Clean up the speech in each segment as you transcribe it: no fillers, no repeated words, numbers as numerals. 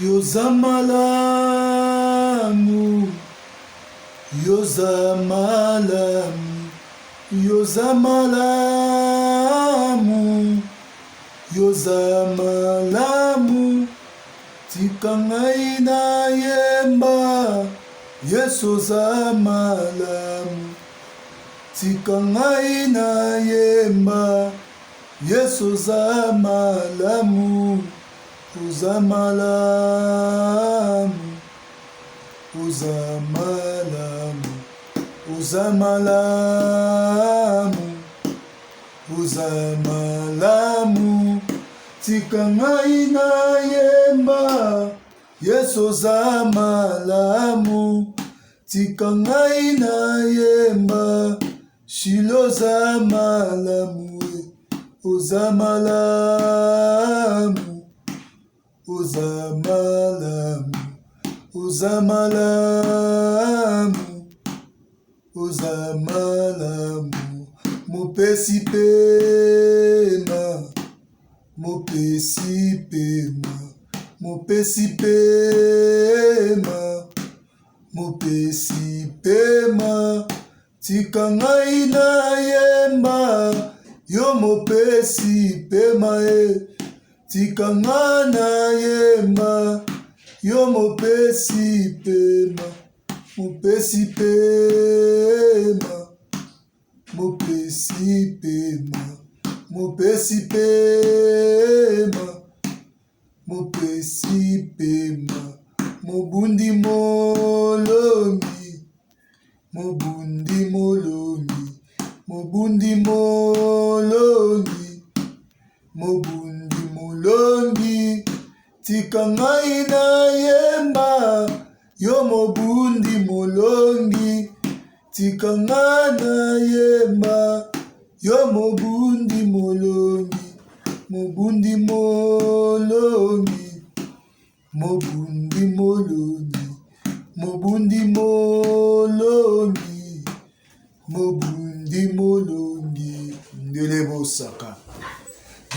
Yozamalamu, Yozamalamu, Yozamalamu, Yozamalamu, tikangai na yemba, Yesu zamalamu, tikangai na yemba, Yesu zamalamu, uzamalamu, uzamalamu, uzamalamu, uzamalamu, tikangai na yemba, Yesu zamalamu, tikangai na yemba, Shilo zamalamu, uzamalamu, uzamalamu, uzamalamu, uzamalamu, mupesi pema, mupesi pema, mupesi pema, mupesi pema, tikangai na yemba, yo mupesi pema tikanga na yemba, yo mupesi pema, mupesi pema, mupesi pema, mupesi pema, mupesi pema, mubundi molongi, mubundi molongi, mubundi molongi, mubundi molongi, tikangai na yemba, yo mubundi molongi, tikanga na yemba, yo mubundi molongi, mubundi molongi, mubundi molongi, mubundi molongi, mubundi molongi, Ndelebo Saka.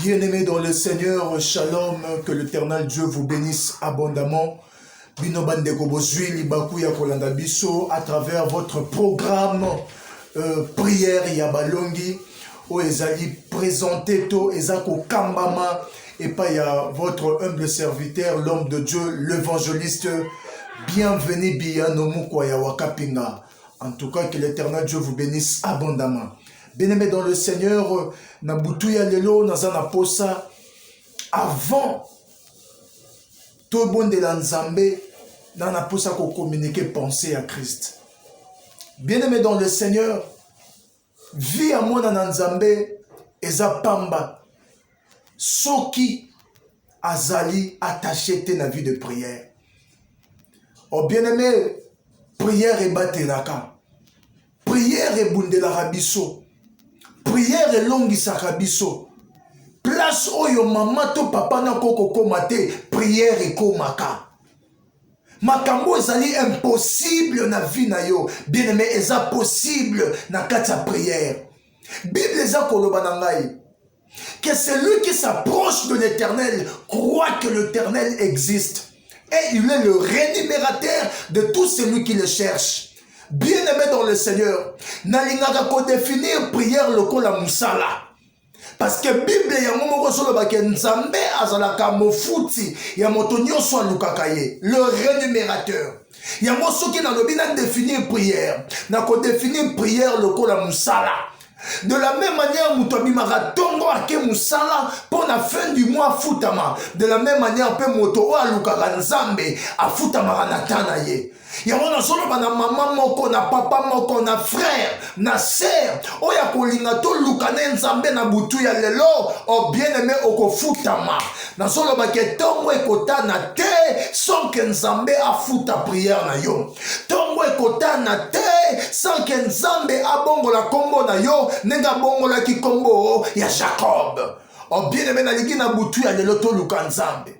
Bien-aimés dans le Seigneur, shalom, que l'Éternel Dieu vous bénisse abondamment. Binobandeko bozwi libaku ya kolanda biso à travers votre programme prière ya balongi o ezali présenté to ezako kambama et pas ya votre humble serviteur l'homme de Dieu l'évangéliste. Bienvenue Biyanomu kwa ya wakapinga. En tout cas que l'Éternel Dieu vous bénisse abondamment. Bien-aimés dans le Seigneur, Nabutuya lelo nazana posa avant tout bon de l'Anzambé, nana posa ko communiquer penser à Christ. Bien-aimés dans le Seigneur, vie à moi dans Nzambé eza pamba. Soki azali attaché te na vie de prière. Oh bien-aimé, prière et batelaka. Prière et bundela rabiso. Prière et longisaka biso. Place oyo mama to papa na koko komate, prière et komaka. Makambo ezali impossible na vie na yo. Bien aimé, eza possible na kata prière. Bible eza koloba na ngai que celui qui s'approche de l'Éternel croit que l'Éternel existe. Et il est le rémunérateur de tout celui qui le cherche. Bien-aimé dans le Seigneur, nalingaka ko définir prière lokola musala. Parce que Bible ya momoko solo ba ke Nzambe azalaka mofuti ya moto nyonso alukaka ye, le rémunérateur. Ya moso ki na lobi na définir prière, na ko définir prière lokola musala. De la même manière, Mutobi Maratongo ake musala pour la fin du mois futama. De la même manière, pe moto a lukaka Nzambe a futama ranatana ye. Yango na solo na maman moko na papa moko na frère na sœur oya kolinga to lukane Nzambe na butu ya lelo o bien-aimé okofutama na solo ba ke tongo ekotana te sans que Nzambe afuta prière na yo. Tongo ekotana te sans que Nzambe abongola kombo na yo nenga bongola ki kombo ya Jacob. O bien-aimé na ligi na butu ya lelo to luka Nzambe.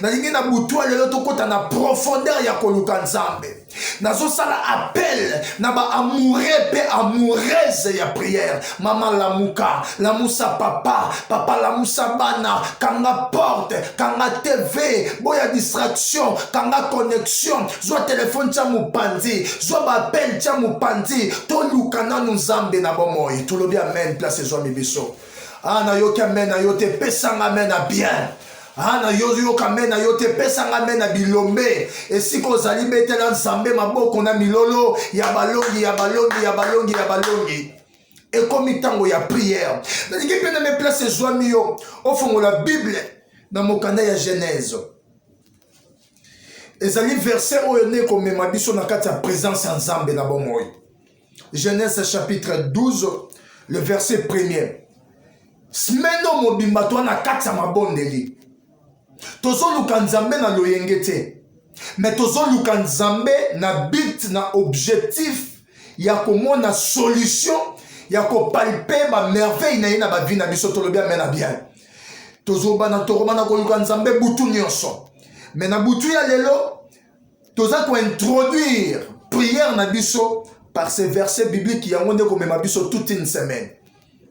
nalingi na butu lelo tokota na profondeur ya koluka nzambe. Nazo sala appel na ba amoureux pe amoureuse ya prière. Maman lamuka, lamusa papa, papa lamusa bana, kanga porte, kanga TV, boya distraction, kanga connexion, zwa téléphone tia mupandi, zwa ba appel tia mupandi, to luka na nzambe na bomoi. Tolobi amen, place zwa mibiso. Ah na yo amen, na yo te pesanga amen na bien. Ana yo kamena yo te pesanga mena bilombe esiko zali betela nzambe maboko na milolo ya balongi ya balongi ya balongi ya balongi ekomi tango ya prière. Nalingi pe na me place zwami yo ofongo la Bible na mokanda ya Genèse. Ezali verset oyo ne komema biso na kati ya présence ya nzambe na bomoi. Genèse chapitre 12 le verset 1er. Smeno mobimba to na kati ya mabondeli. Tozo luka nzambe na loyenge te, mais tozo luka nzambe na but na objectif ya komona solution ya ko palper ba merveille na ina ba vie na biso. Tolobi amen na bien. Tozo bana toromana ko luka nzambe butu nyonso, mais na butu ya lelo toza ko introduire prière na biso par ces versets bibliques yango nde komema biso toute une semaine.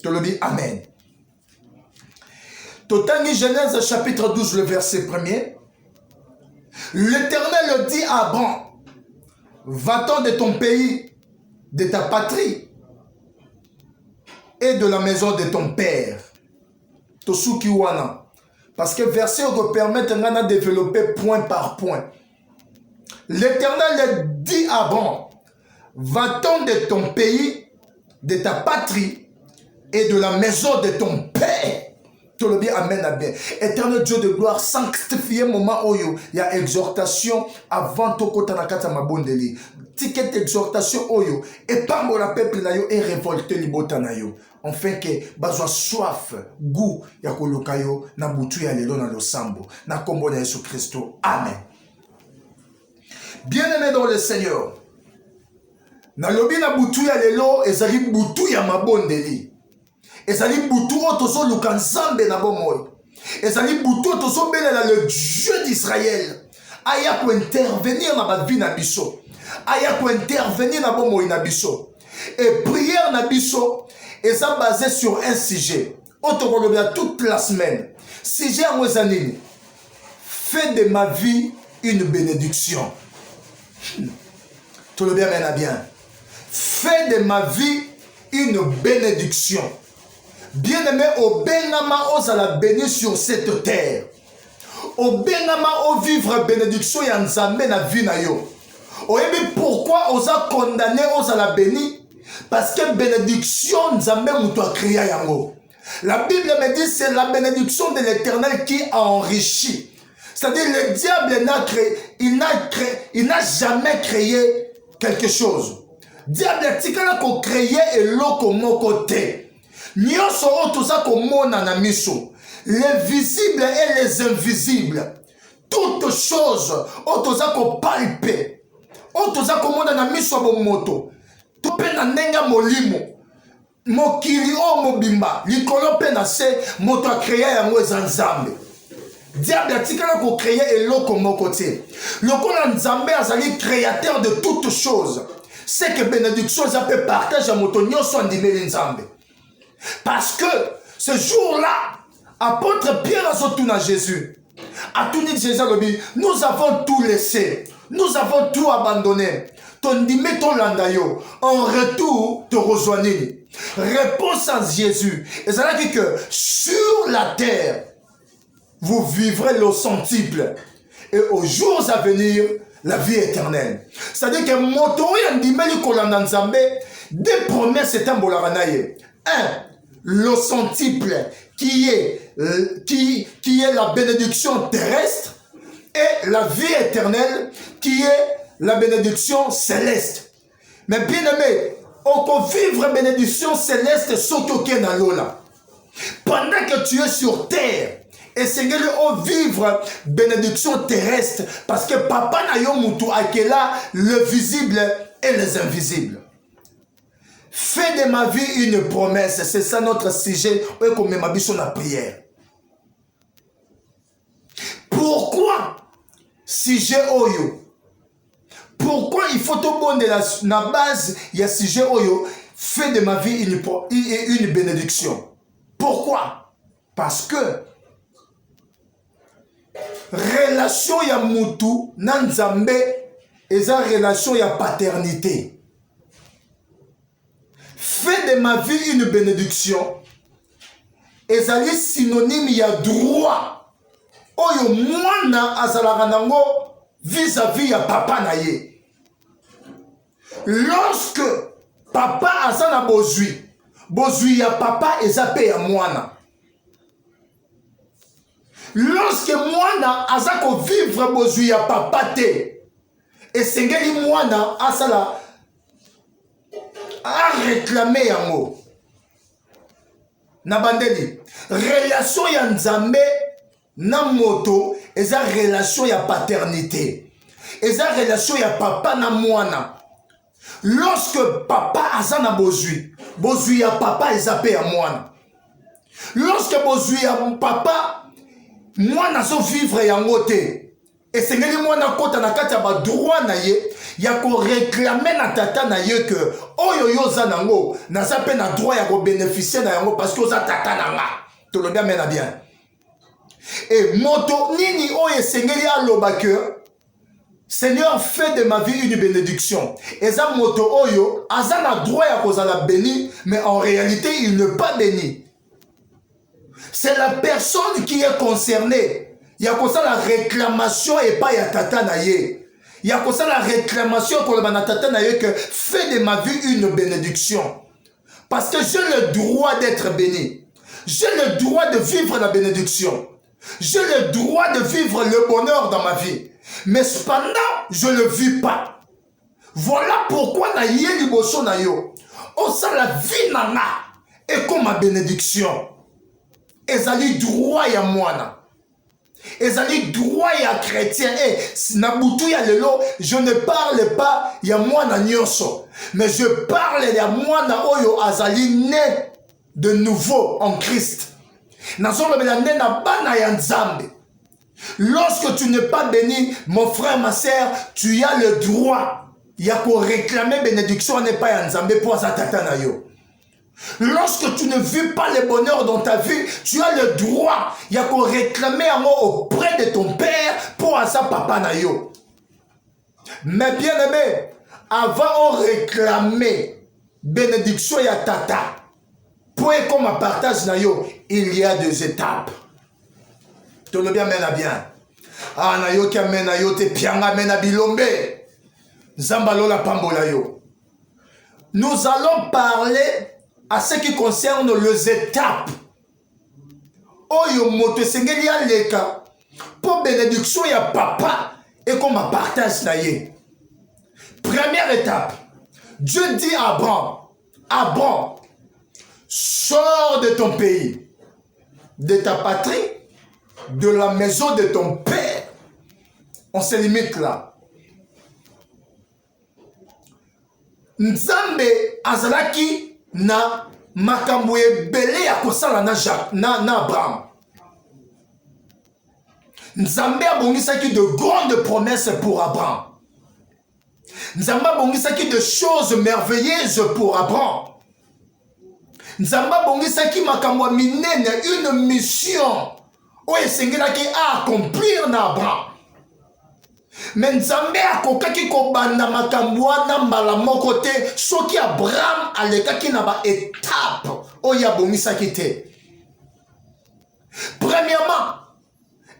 Tolobi amen. Totangi Genèse chapitre 12 le verset 1er. L'Éternel dit à Abraham, va-t'en de ton pays, de ta patrie et de la maison de ton père. Tosuki wana. Parce que verset te permet de développer point par point. L'Éternel dit à Abraham, va-t'en de ton pays, de ta patrie et de la maison de ton père. Tout le bien, amen, amen. Éternel Dieu de gloire, sanctifié moment oyo, il y a exhortation avant tokota na kata mabondeli. Ticket exhortation oyo, et pas mon peuple na yo et révolté libota na yo. Enfin que bazwa soif, goût ya koluka yo na butu ya lelo na losambo. Na kombo na Yesu Christo. Amen. Bien-aimé dans le Seigneur. Na lobi na butu ya lelo ezali butu ya mabondeli. Ezali butu otozo luka nzambe na bomoi. Ezali butu otozo belela le Dieu d'Israël. Aya ko intervenir na ba vie na biso. Aya ko intervenir na bomoi na biso. Et prière na biso eza basé sur un sujet. Otokolobia toute la semaine. Sujet en wezanini. Fais de ma vie une bénédiction. Tout le bien mène à bien. Fais de ma vie une bénédiction. Bien-aimé, au Benama, on la béni sur cette terre. Au Benama, on vivre bénédiction et en na vie na yo. Au pourquoi on a condamné, on la béni? Parce que bénédiction, nzambe muto a créé yango. La Bible me dit c'est la bénédiction de l'Éternel qui a enrichi. C'est-à-dire le diable n'a jamais créé quelque chose. Diable a créé et l'eau moko te. Nyoso otoza komona na miso, les visibles et les invisibles, toutes choses otoza ko palper, otoza komona na miso bomoto, to pe na nenga molimo, mokili o mobimba, likolo pe na se moto a créé yango ezanzambe. Diable atikala ko créer eloko moko te. Lokola nzambe azali créateur de toutes choses. C'est que bénédiction ça peut partager moto nyoso ndimeli nzambe. Parce que ce jour-là, apôtre Pierre a sauté à Jésus. A tout dit Jésus, nous avons tout laissé. Nous avons tout abandonné. Ton dime ton landayo. En retour, te rejoignez. Réponse à Jésus. Et ça veut dire que sur la terre, vous vivrez le centuple. Et aux jours à venir, la vie éternelle. C'est-à-dire que motori andimeli kolanda nzambe, des promesses est un bolaranaye. Un, le centuple qui est la bénédiction terrestre et la vie éternelle qui est la bénédiction céleste. Mais bien aimé, on peut vivre bénédiction céleste surtout qu'il dans l'eau là. Pendant que tu es sur terre, et Seigneur, on vivre bénédiction terrestre parce que Papa na yo mutu akela le visible et les invisibles. Fais de ma vie une promesse. C'est ça notre sujet. Comme ma biche la prière. Pourquoi sujet oyo. Pourquoi il faut tout bon de la base, il y a sujet oyo, fait de ma vie une bénédiction. Pourquoi? Parce que relation ya mutu na nzambe eza relation ya paternité. Fait de ma vie une bénédiction ezali synonyme ya droit oyo mwana azalaka nango vis-à-vis ya papa na ye. Lorsque papa aza na bozwi ya papa eza pe ya mwana. Lorsque mwana aza ko vivre bozwi ya papa te, esengeli mwana asala a réclamer yango. Na bandeli, relation ya nzambe na moto eza relation ya paternité. Eza relation ya papa na mwana. Lorsque papa aza na bozwi ya papa eza pe ya mwana. Lorsque bozwi ya papa mwana so vivre yango te, esengeli mwana kota na kati ya ba droit na ye ya ko réclamer na tata na ye que oyo yo za nango naza pe na droit ya ko bénéficier na yango parce que oza tata na nga. To le bien mena bien. Et moto nini oyo esengeli aloba que Seigneur, fais de ma vie une bénédiction. Eza moto oyo aza na droit ya kozala béni, mais en réalité il n'est pas béni. C'est la personne qui est concernée. Il y a comme ça la réclamation et pas ya tata na ye. Il y a comme ça la réclamation pour le tata na ye que fais de ma vie une bénédiction. Parce que j'ai le droit d'être béni. J'ai le droit de vivre la bénédiction. J'ai le droit de vivre le bonheur dans ma vie. Mais cependant, je ne le vis pas. Voilà pourquoi na ye liboso na yo. Oh ça la vie nana est comme ma bénédiction. Ezali droit ya mwana. Ezali droit ya chrétien. Et na butu ya lelo, je ne parle pas ya mwana nyonso, mais je parle ya mwana oyo azali né de nouveau en Christ. Nazolo belande na bana ya nzambe. Lorsque tu n'es pas béni, mon frère, ma sœur, tu as le droit. Il y a pour réclamer bénédiction n'est pas ya nzambe pour sa tata na yo. Lorsque tu ne vis pas le bonheur dans ta vie, tu as le droit. Il y a qu'on réclamer auprès de ton père pour sa papa na yo. Mais bien aimé, avant on réclamer bénédiction ya tata, pour comme un partage na yo, il y a deux étapes. Tout le bien mena bien. Ah na yo ki amena yo te pianga mena bilombe. Zambalo la pambola yo. Nous allons parler à ce qui concerne les étapes. Oyo moto sengeli aleka pour bénédiction ya papa et comme un partage na ye. Première étape. Dieu dit à Abraham, Abraham, sors de ton pays, de ta patrie, de la maison de ton père. On se limite là. Nzambe azalaki na makambo ebele ya kosala na Abraham. Nzambe abongisaki de grandes promesses pour Abraham. Nzambe abongisaki de choses merveilleuses pour Abraham. Nzambe abongisaki makambo minene, une mission oyo esengelaki accomplir na Abraham. Mais Nzambe akokaki kobanda makambo wana mbala moko te soki Abraham alekaki na ba étape oyo abongisaki te. Premièrement,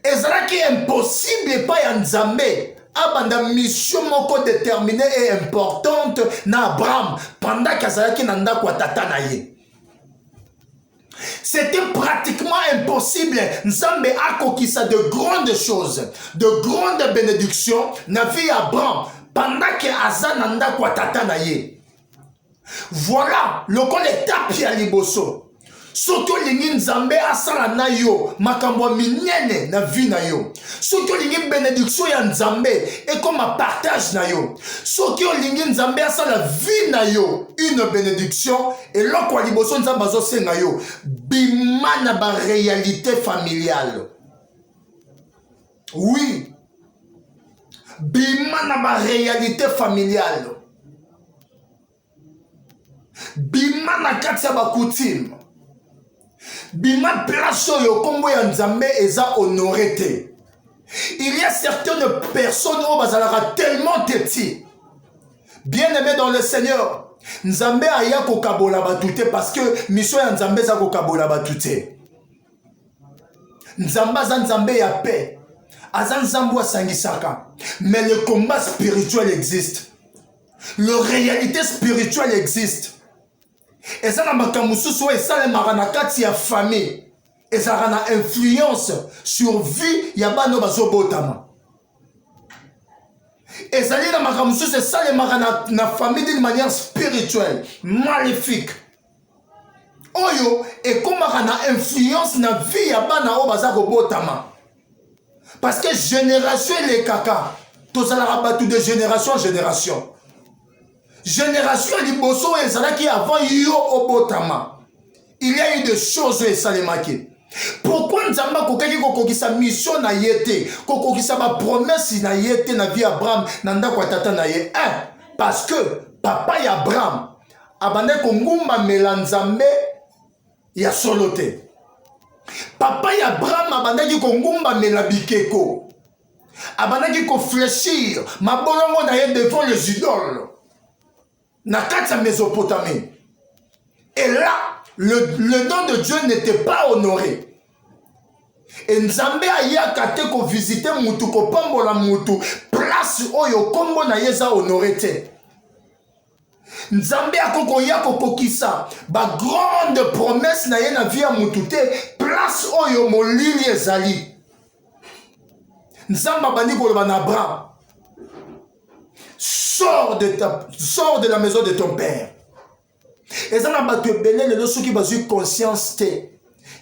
ezalaki impossible pa ya Nzambe abanda mission moko déterminée et importante na Abraham pendant qu'azalaki na ndako ya tata na ye. C'était pratiquement impossible. Nzambe akokisa de grandes choses, de grandes bénédictions na vie Abraham pendant que aza na ndako ya tata na ye. Voilà le étape ya liboso. Soki olingi Nzambe asala na yo makambo minene na vie na yo. Soki olingi bénédiction ya Nzambe et comme un partage na yo. Soki olingi Nzambe asala vie na yo une bénédiction et loko liboso Nzambe azosenga yo bima na ba réalité familiale. Oui. bima na ba réalité familiale, bima na kati ya ba coutume, bima place oyo kombo ya Nzambe eza honoré te. Il y a certaines personnes où bazalaka tellement têtis. Bien-aimés dans le Seigneur, Nzambe aya kokabola batute parce que mission ya Nzambe za kokabola batute. Nzambe za Nzambe ya paix. Azan Nzambe sangisaka. Mais le combat spirituel existe. La réalité spirituelle existe. Et ça na makamususu et ça les maranakati ya famille. Et ça a une influence sur vie ya bano bazobotama. Et ça dit dans makamususu c'est ça les marana famille d'une manière spirituelle, maléfique. Oyo et comme marana influence na vie ya bana o bazobotama. Parce que génération les kaka, tout ça la rabat de génération en génération. Génération liboso et ça qui avant yo obotama. Il y a eu des choses et ça les marqué. Pourquoi Nzamba kokaki kokokisa mission na yete, kokokisa ba promesse na yete na vie Abraham nanda kwa tata na ye? Parce que papa ya Abraham abande kongumba melanzambe ya solote. Papa ya Abraham abandaki kongumba melabikeko. Abandaki ko fléchir mabolongo na ye devant les idoles. Na kati ya Mésopotamie. Et là, le nom de Dieu n'était pas honoré. Et Nzambe aya kate ko visiter mutu ko pambola mutu place oyo kombo na yeza honoré te. Nzambe akoko ya kokokisa ba grande promesse na ye na vie ya mutu te place oyo molili ezali. Nzamba bandi koloba na Abraham, sors de la maison de ton père. Et ça n'a pas de belé le soki bazu conscience te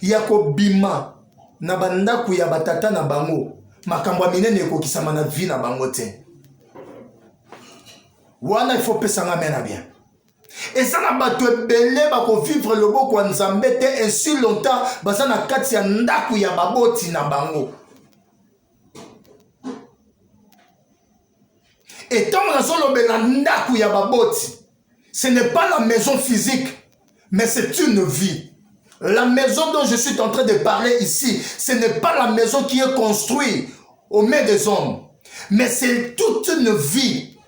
yako bima na bandaku ya batata na bango makambo minene ekokisama na vie na bango te. Wana il faut pesa ngamena bien. Et ça n'a pas de belé bako vivre le beau kwa Nzambe te ainsi longtemps baza na kati ya ndaku ya baboti na bango. Et tant que nous avons ce n'est pas la maison physique, mais c'est une vie. La maison dont je suis en train de parler ici, ce n'est pas la maison qui est construite aux mains des hommes, mais c'est toute une vie.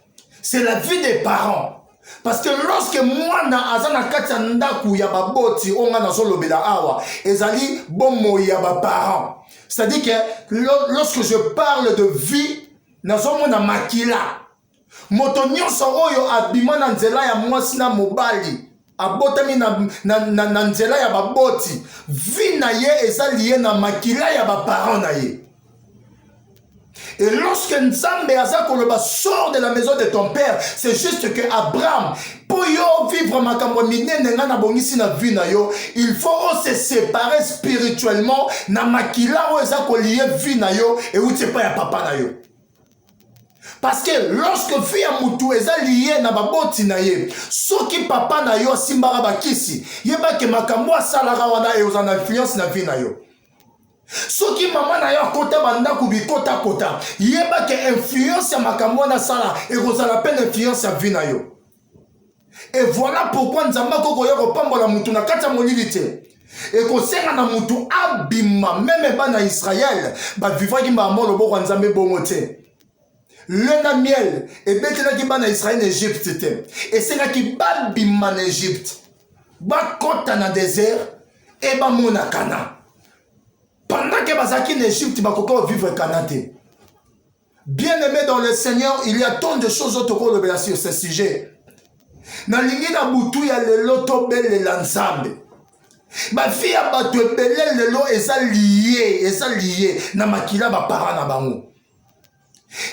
C'est la vie des parents. Parce que lorsque moi, na kati ndaku ya baboti, onga na solo bela awa, ezali bomo ya ba parents. C'est-à-dire que lorsque je parle de vie, na somo na makila. Moto nyonso oyo abima na nzela ya mwasi na mobali abotami na nzela ya baboti vi na ye eza lié na makila ya baparent na ye. Et lorsque Nzambe aza koloba sort de la maison de ton père, c'est juste que Abraham pour yo vivre makambo minene nga na bongisi na vie na yo, il faut se séparer spirituellement na makila o eza ko lié vie na yo et ou pas ya papa na yo. Parce que lorsque vie ya mutu eza lié na baboti na ye, soki papa na yo simbara bakisi, yeba ke makambo asalaka wana e ozana influence na vie na yo. Soki mama na yo kota banda kubikota kota, yeba ke influence ya makambo na sala e ozana peine influence ya vie na yo. Et voilà pourquoi Nzamba koko yo kopambola mutu na kati ya molili te. Et kosenga na mutu abima même bana Israël, ba vivaki ba molo boko Nzambe bongo te. Le na miel et betela ki bana Israël en Égypte et c'est là qui bat bima en Égypte ba kota na désert et ba mona Cana pendant que bazaki en Égypte ba koko vivre Cana te. Bien-aimé dans le Seigneur, il y a tant de choses autres qu'on le sur ce sujet. Na lingi na butu ya lelo to belle l'ensemble ba fi ya ba to belle lelo eza lié na makila ba para na bango.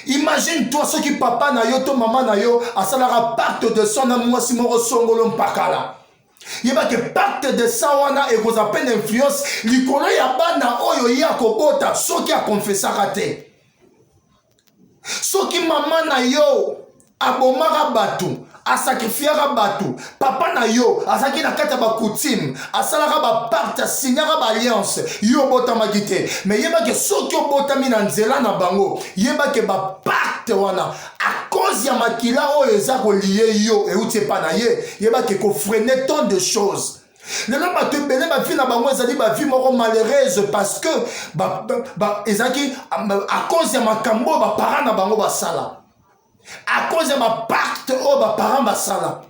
Imagine-toi ce qui papa na yo to maman na yo asalara pacte de sang na mwasi moko songolo mpakala. Yeba ke pacte de sang wana e koza peine influence likolo ya bana oyo ya kobota soki a confessera te. Soki maman na yo abomaka batu asacrifiaka bato papa na yo azaki na kati ya bakutime asalaka baparte asignaka baalliance yo obotamaki te me yebake soki obotami na nzela na bango yebake baparte wana a cause ya makila oyo eza kolie yo euti epa na ye yebake kofrene tant de choses. Lelo bato ebele bavi na bango ezali bavi moko malheureuse parce que ezalaki à cause ya makambo baparent na bango basala, à cause ya bapacte oyo baparent basala,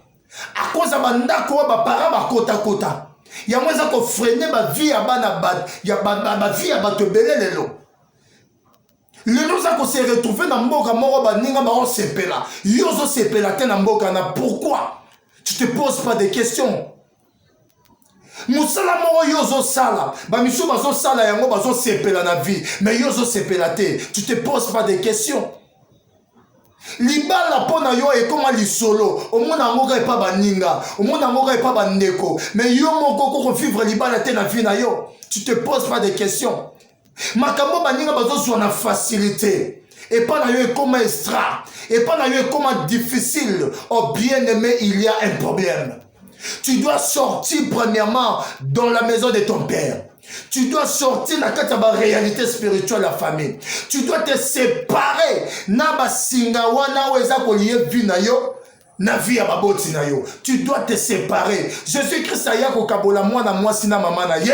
à cause ya bandako oyo baparent bakotakota yango eza kofrene bavi ya bana bavi ya bato ebele lelo. Lelo za ko se retrouver na mboka moko baninga baosepela yo ozosepela te na mboka na pourquoi tu te poses pas de questions. Musala moko yo ozosala bamisu bazosala yango bazosepela na vie mais yo ozosepela te tu te poses pas de questions. Libala pona yo ekoma lisolo omona ngoka epa baninga omona ngoka epa bandeko mais yo moko ko vivre libala te na vie na yo tu te poses pas de questions. Makambo baninga bazoswa na facilité et pas na yo ekoma extra et pas na yo ekoma difficile. Oh bien aimé, il y a un problème. Tu dois sortir premièrement dans la maison de ton père. Tu dois sortir dans la réalité spirituelle de la famille. Tu dois te séparer. Naba singawana weza koliye vinayo. Na vie ya baboti na yo. Tu dois te séparer. Jésus-Christ aya ko kabola mwana mwasi na mama na ye.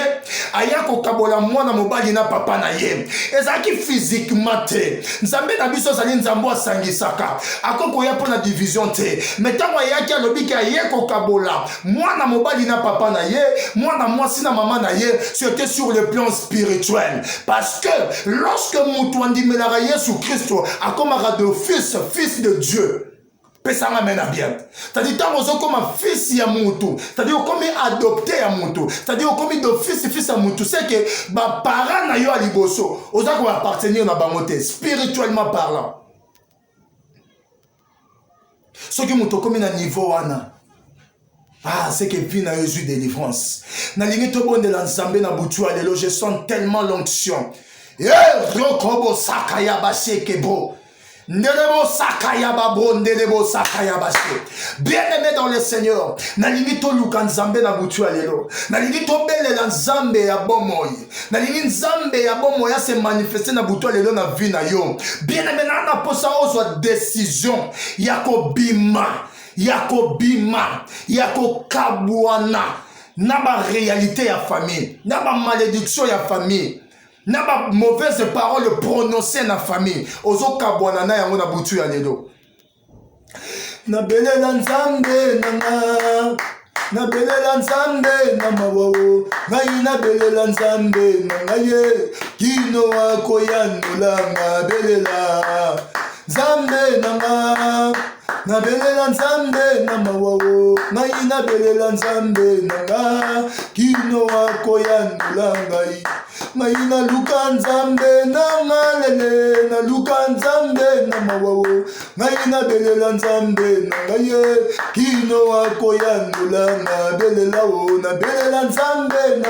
Aya ko kabola mwana mobali na papa na ye. Ezaki physiquement te. Nzambe na biso zali nzambo asangisaka. Akoko ya pona division te. Metango ayaki alobiki aya ko kabola mwana mobali na papa na ye, mwana mwasi na mama na ye, c'était sur le plan spirituel. Parce que lorsque mutu andimelaka Yesu Christo akomaka de fils de Dieu. Pesanga mena bien. C'est-à-dire tant comme fils ya mutu, c'est-à-dire comme adopté ya mutu, c'est-à-dire comme fils ya mutu, c'est que ba parents na yo aliboso, oza ko appartenir na bangote spirituellement parlant. Ce qui mutu comme na niveau wana. Ah, c'est que vie na yo eu délivrance. Na lingi to bonde la nzambe na butu alelo, je sens tellement l'onction. Rokobo sakaya basekebo. Ndelebo sakaya babo, ndelebo sakaya bashe. Bien-aimé dans le Seigneur, nalingi to luka nzambe na butu alelo. Nalingi to bele la nzambe ya bomoy. Nalingi nzambe ya bomoy se manifester na butu alelo na vie na yo. Bien-aimé na posa ozo décision yako bima, yako kabwana na ba réalité ya famille, na ba malédiction ya famille. Na ba mauvaise parole prononcée na famille ozo kabwana na yango na butu ya lelo. Na belela nzambe nanga, na belela nzambe na mawawo, ngai na belela nzambe nanga ye, kino akoyanulanga belela nzambe nanga. Na belela nzambe na mawawo, ngai na belela nzambe nanga, kino akoyanulanga ye. Ngai na luka nzambe na malele, na luka nzambe na mawawo, ngai na belela nzambe na ngaye, kino akoyanulanga belela o, na belela nzambe na